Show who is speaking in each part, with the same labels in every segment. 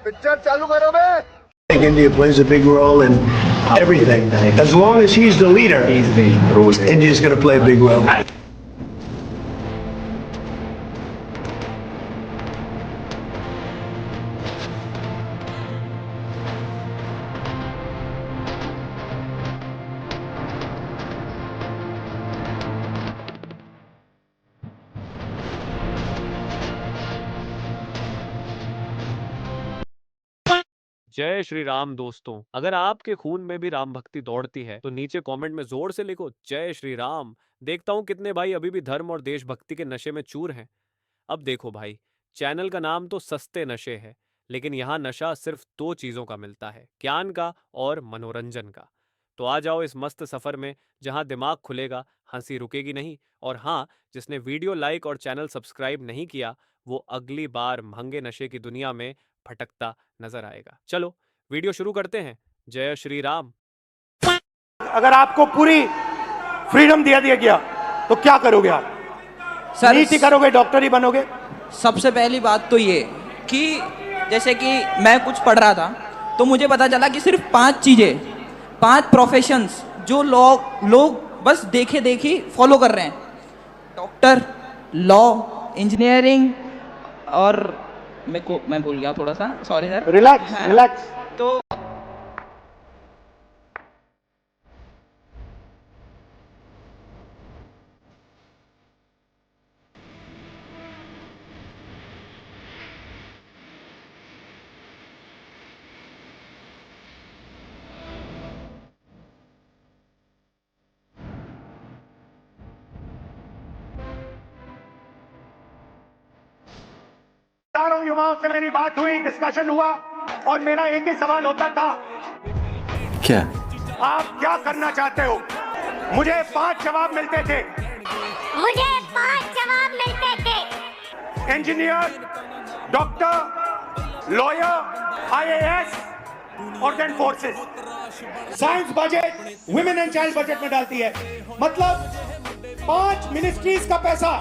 Speaker 1: Picture चालू करो बे।
Speaker 2: I think India plays a big role in everything. As long as he's the leader, India's going to play a big role.
Speaker 3: जय श्री राम दोस्तों। अगर आपके खून में भी राम भक्ति दौड़ती है तो नीचे कमेंट में जोर से लिखो जय श्री राम। देखता हूं कितने भाई अभी भी धर्म और देशभक्ति के नशे में चूर हैं। अब देखो भाई, चैनल का नाम तो सस्ते नशे है, लेकिन यहाँ नशा सिर्फ दो चीजों का मिलता है, ज्ञान का और मनोरंजन का। तो आ जाओ इस मस्त सफर में जहाँ दिमाग खुलेगा, हंसी रुकेगी नहीं। और हाँ, जिसने वीडियो लाइक और चैनल सब्सक्राइब नहीं किया वो अगली बार महंगे नशे की दुनिया में भटकता नजर आएगा। चलो वीडियो शुरू करते हैं। जय श्री राम।
Speaker 4: अगर आपको पूरी फ्रीडम दिया गया तो क्या करोगे आप?
Speaker 5: सर,
Speaker 4: नीट ही करोगे, डॉक्टर ही बनोगे?
Speaker 5: सबसे पहली बात तो ये कि जैसे कि मैं कुछ पढ़ रहा था तो मुझे पता चला कि सिर्फ 5 चीज़ें, 5 प्रोफेशंस जो लोग बस देखे देखी फॉलो कर रहे हैं: डॉक्टर, लॉ, इंजीनियरिंग और मैं भूल गया थोड़ा सा, सॉरी सर।
Speaker 4: रिलैक्स।
Speaker 5: तो
Speaker 4: हजारों युवाओं से मेरी बात हुई, डिस्कशन हुआ और मेरा एक ही सवाल होता था,
Speaker 6: क्या
Speaker 4: आप क्या करना चाहते हो? मुझे 5 जवाब मिलते थे। इंजीनियर, डॉक्टर, लॉयर, आईएएस और then forces. Science budget women and child budget में डालती है, मतलब 5 मिनिस्ट्रीज का पैसा।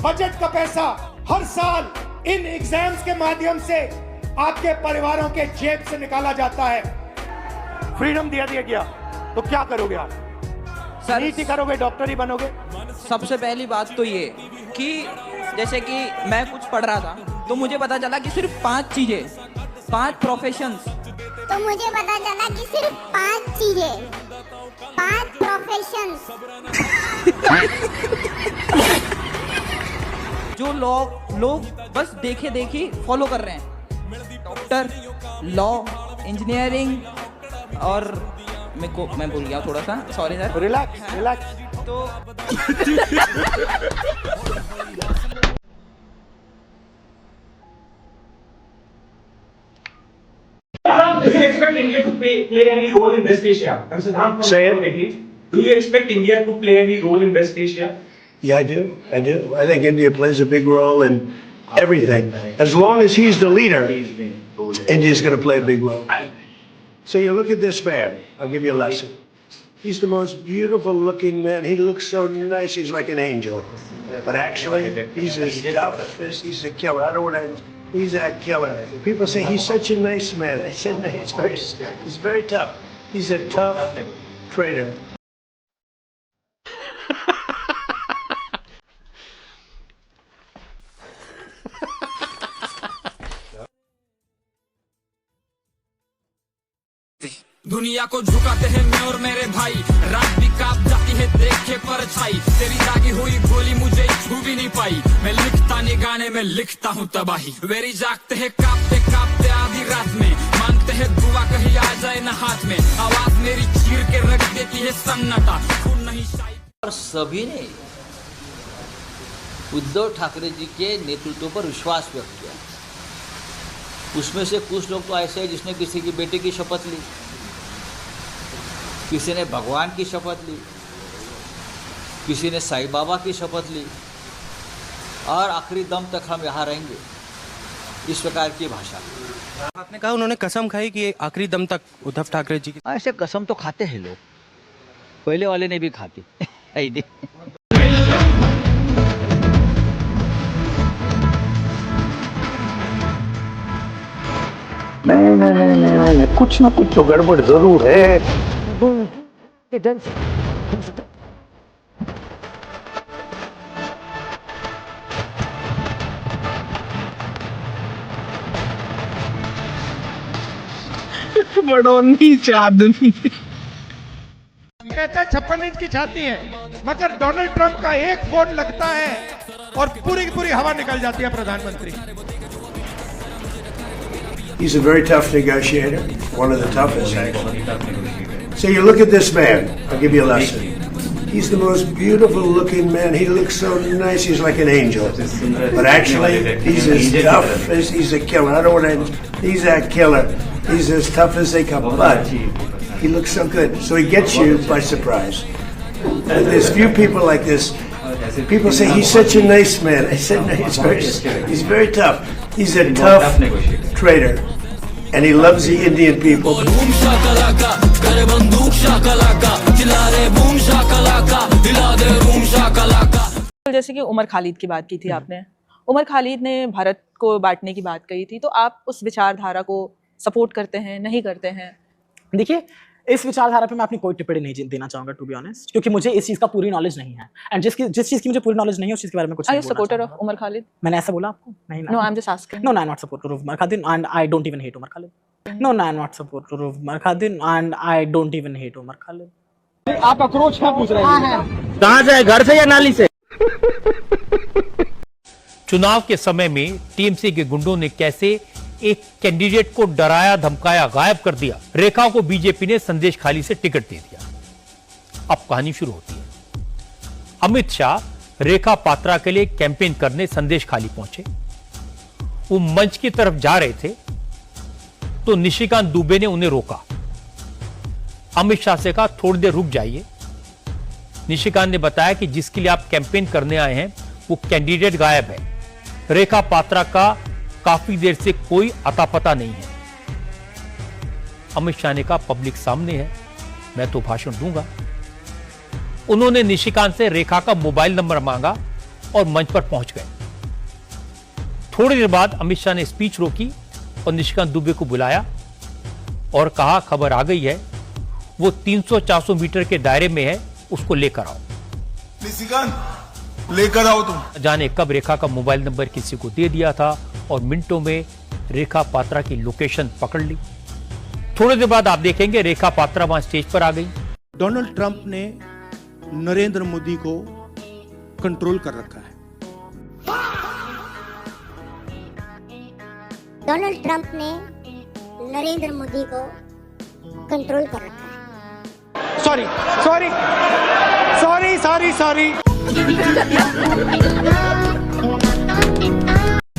Speaker 4: बजट का पैसा हर साल इन एग्जाम्स के माध्यम से आपके परिवारों के जेब से निकाला जाता है। फ्रीडम दिया गया तो क्या करोगे आप?
Speaker 5: सर,
Speaker 4: नीट ही करोगे, डॉक्टर ही बनोगे?
Speaker 5: सबसे पहली बात तो ये कि जैसे कि मैं कुछ पढ़ रहा था तो मुझे पता चला कि सिर्फ 5 चीज़ें, 5 प्रोफेशंस,
Speaker 7: तो मुझे पता चला कि सिर्फ 5 चीजें, 5 प्रोफेशंस
Speaker 5: जो लोग बस देखे देखी फॉलो कर रहे हैं: डॉक्टर, लॉ, इंजीनियरिंग और मैं भूल गया थोड़ा सा, सॉरी सर।
Speaker 4: रिलैक्स।
Speaker 5: तो
Speaker 8: Do you expect India to play any role in West Asia?
Speaker 2: Say it.
Speaker 8: Do you expect India to play any role in West Asia?
Speaker 2: Yeah, I do. I think India plays a big role in everything. As long as he's the leader, India's going to play a big role. So you look at this man. I'll give you a lesson. He's the most beautiful looking man. He looks so nice. He's like an angel. But actually, he's as tough as this. He's a killer. I don't want to... He's a killer. People say he's such a nice man. I said, no, he's very tough. He's a tough traitor.
Speaker 9: दुनिया को झुकाते हैं मैं और मेरे भाई, रात भी कांप जाती है देखे परछाई, तेरी दागी हुई गोली मुझे छू भी नहीं पाई, मैं लिखता नहीं गाने में लिखता हूँ तबाही, वेरी जागते हैं कांपते आधी रात में, मांगते हैं दुआ कहीं आ जाए न हाथ में, आवाज मेरी चीर के रख देती है सन्नाटा, खून नहीं शाही।
Speaker 10: और सभी ने उद्धव ठाकरे जी के नेतृत्व पर विश्वास व्यक्त किया। उसमें से कुछ लोग तो ऐसे हैं जिसने किसी की बेटे की शपथ ली, किसी ने भगवान की शपथ ली, किसी ने साईं बाबा की शपथ ली, और आखिरी दम तक हम यहाँ रहेंगे, इस प्रकार की भाषा।
Speaker 11: आपने कहा उन्होंने कसम खाई कि आखिरी दम तक उद्धव ठाकरे जी की।
Speaker 10: ऐसे कसम तो खाते हैं लोग, पहले वाले ने भी खाती।
Speaker 2: कुछ ना कुछ तो गड़बड़ जरूर है।
Speaker 4: बड़ा नीच आदमी कहता है 56 इंच की छाती है, मगर डोनाल्ड ट्रंप का एक फोन लगता है और पूरी की पूरी हवा निकल जाती है प्रधानमंत्री।
Speaker 2: He's a very tough negotiator, one of the toughest actually. So you look at this man, I'll give you a lesson. He's the most beautiful looking man. He looks so nice, he's like an angel. But actually, he's as tough as, he's a killer. I don't want to, he's a killer. He's as tough as they come, but he looks so good. So he gets you by surprise. And there's few people like this. People say, he's such a nice man. I said, no, he's very tough. He's a tough trader. And he loves the Indian people.
Speaker 1: जैसे कि उमर खालिद की बात की थी आपने, उमर खालिद ने भारत को बांटने की बात कही थी, तो आप उस विचारधारा को सपोर्ट करते हैं, नहीं करते हैं?
Speaker 12: देखिए, इस विचारधारा पे मैं अपनी कोई टिप्पणी नहीं देना चाहूंगा, टू बी ऑनेस्ट, क्योंकि मुझे इस चीज का पूरी नॉलेज नहीं है, एंड जिस चीज की मुझे पूरी नॉलेज नहीं है उस चीज के बारे में कुछ नहीं बोलना।
Speaker 1: Supporter of Umar Khalid?
Speaker 12: मैंने ऐसा बोला आपको? नहीं ना।
Speaker 1: No, I am just asking.
Speaker 12: No, I am not supporter of Umar Khalid and I don't even hate Umar Khalid. No, I am not supporter of Umar Khalid and I don't even hate Umar Khalid.
Speaker 4: आप अप्रोच क्या पूछ रहे हैं?
Speaker 11: कहाँ से, घर से या नाली से?
Speaker 13: चुनाव के समय में टीएमसी के गुंडों ने कैसे एक कैंडिडेट को डराया धमकाया, गायब कर दिया। रेखा को बीजेपी ने संदेश खाली से टिकट दे दिया। अब कहानी शुरू होती है। अमित शाह रेखा पात्रा के लिए कैंपेन करने संदेश खाली पहुंचे। वो मंच की तरफ जा रहे थे तो निशिकांत दुबे ने उन्हें रोका। अमित शाह से कहा, थोड़ी देर रुक जाइए। निशिकांत ने बताया कि जिसके लिए आप कैंपेन करने आए हैं वो कैंडिडेट गायब है। रेखा पात्रा का काफी देर से कोई अता पता नहीं है। अमित शाह ने कहा, पब्लिक सामने है, मैं तो भाषण दूंगा। उन्होंने निशिकांत से रेखा का मोबाइल नंबर मांगा और मंच पर पहुंच गए। थोड़ी देर बाद अमित शाह ने स्पीच रोकी और निशिकांत दुबे को बुलाया और कहा, खबर आ गई है, वो 300-400 मीटर के दायरे में है, उसको लेकर आओ।
Speaker 14: निशिकांत लेकर आओ तुम।
Speaker 13: जाने कब रेखा का मोबाइल नंबर किसी को दे दिया था और मिनटों में रेखा पात्रा की लोकेशन पकड़ ली। थोड़ी देर बाद आप देखेंगे रेखा पात्रा वहां स्टेज पर आ गई।
Speaker 4: डोनाल्ड ट्रंप ने नरेंद्र मोदी को कंट्रोल कर रखा है।
Speaker 7: डोनाल्ड ट्रंप ने नरेंद्र मोदी को कंट्रोल कर रखा है।
Speaker 4: Sorry sorry sorry sorry sorry.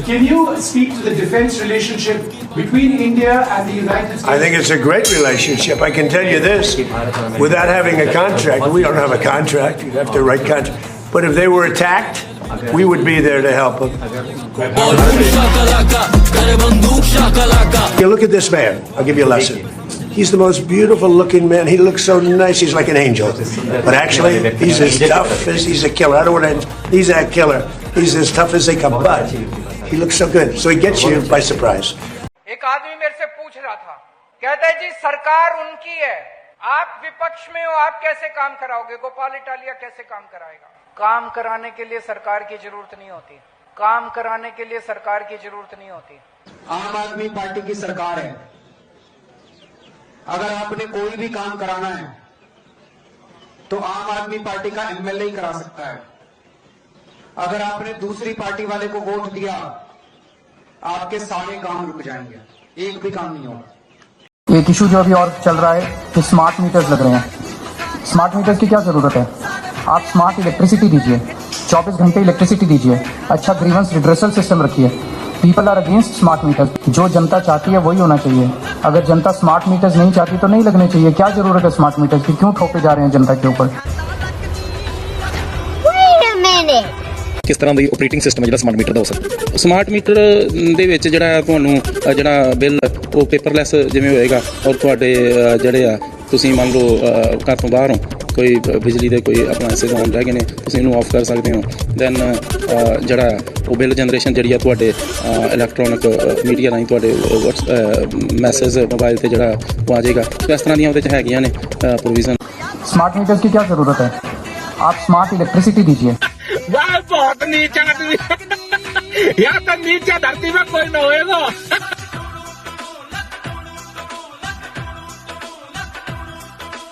Speaker 15: Can you speak to the defense relationship between India and the United States?
Speaker 2: I think it's a great relationship. I can tell you this, without having a contract, we don't have a contract, you'd have to write contract. But if they were attacked, we would be there to help them. You look at this man, I'll give you a lesson. He's the most beautiful looking man. He looks so nice, he's like an angel. But actually, he's as tough as, he's a killer. I don't want to, he's a killer. He's as tough as they come, but he looks so good. So he gets you by surprise.
Speaker 16: एक आदमी मेरे से पूछ रहा था, कहता है जी सरकार उनकी है, आप विपक्ष में हो, आप कैसे काम कराओगे? गोपाल इटालिया कैसे काम कराएगा? काम कराने के लिए सरकार की जरूरत नहीं होती। काम कराने के लिए सरकार की जरूरत नहीं होती।
Speaker 17: आम आदमी पार्टी की सरकार है। अगर आपने कोई भी काम कराना है तो आम आदमी पार्टी का एमएलए ही करा सकता है। अगर आपने दूसरी पार्टी वाले को वोट दिया, आपके सारे काम रुक जाएंगे, एक भी काम नहीं होगा।
Speaker 18: एक इशू जो अभी और चल रहा है कि स्मार्ट मीटर्स लग रहे हैं। स्मार्ट मीटर्स की क्या जरूरत है? आप स्मार्ट इलेक्ट्रिसिटी दीजिए, 24 घंटे इलेक्ट्रिसिटी दीजिए, अच्छा ग्रीवेंस रिड्रेसल सिस्टम रखिए। People are against smart meters. जो जनता चाहती है वही होना चाहिए। अगर जनता स्मार्ट मीटर्स नहीं चाहती तो नहीं लगने चाहिए। क्या जरूरत है स्मार्ट मीटर्स की? क्यों थोपे जा रहे हैं जनता के ऊपर?
Speaker 11: किस तरह ਦੀ ਆਪਰੇਟਿੰਗ ਸਿਸਟਮ ਹੈ ਜਿਹੜਾ ਸਮਾਰਟ ਮੀਟਰ ਦਾ ਹੋ ਸਕਦਾ? ਸਮਾਰਟ ਮੀਟਰ ਦੇ ਵਿੱਚ ਜਿਹੜਾ ਤੁਹਾਨੂੰ ਜਿਹੜਾ ਬਿੱਲ ਉਹ ਪੇਪਰਲੈਸ ਜਿਵੇਂ ਹੋਏਗਾ, ਔਰ ਤੁਹਾਡੇ ਜਿਹੜੇ ਆ ਤੁਸੀਂ ਮੰਨ ਲਓ ਘਰ ਤੋਂ ਬਾਹਰ ਹੋ ਕੋਈ ਬਿਜਲੀ ਦੇ ਕੋਈ ਅਪਲਾਈਐਂਸਿਸ ਔਨ ਰਹਿ ਗਏ ਨੇ ਤੁਸੀਂ ਇਹਨੂੰ ਆਫ ਕਰ ਸਕਦੇ ਹੋ। ਦੈਨ ਜਿਹੜਾ ਉਹ ਬਿੱਲ ਜਨਰੇਸ਼ਨ ਜਿਹੜੀ ਆ ਤੁਹਾਡੇ ਇਲੈਕਟ੍ਰੋਨਿਕ ਮੀਡੀਆ ਰਾਹੀਂ ਤੁਹਾਡੇ ਮੈਸੇਜ ਮੋਬਾਈਲ ਤੇ ਜਿਹੜਾ ਉਹ ਆ ਜਾਏਗਾ। ਇਸ ਤਰ੍ਹਾਂ ਦੀਆਂ ਉਹਦੇ 'ਚ ਹੈਗੀਆਂ ਨੇ प्रोविजन।
Speaker 18: स्मार्ट मीटर्स की क्या जरूरत है? आप स्मार्ट इलेक्ट्रिसिटी दीजिए।
Speaker 8: बहुत नीचा या तो नीचे धरती में कोई ना होएगा।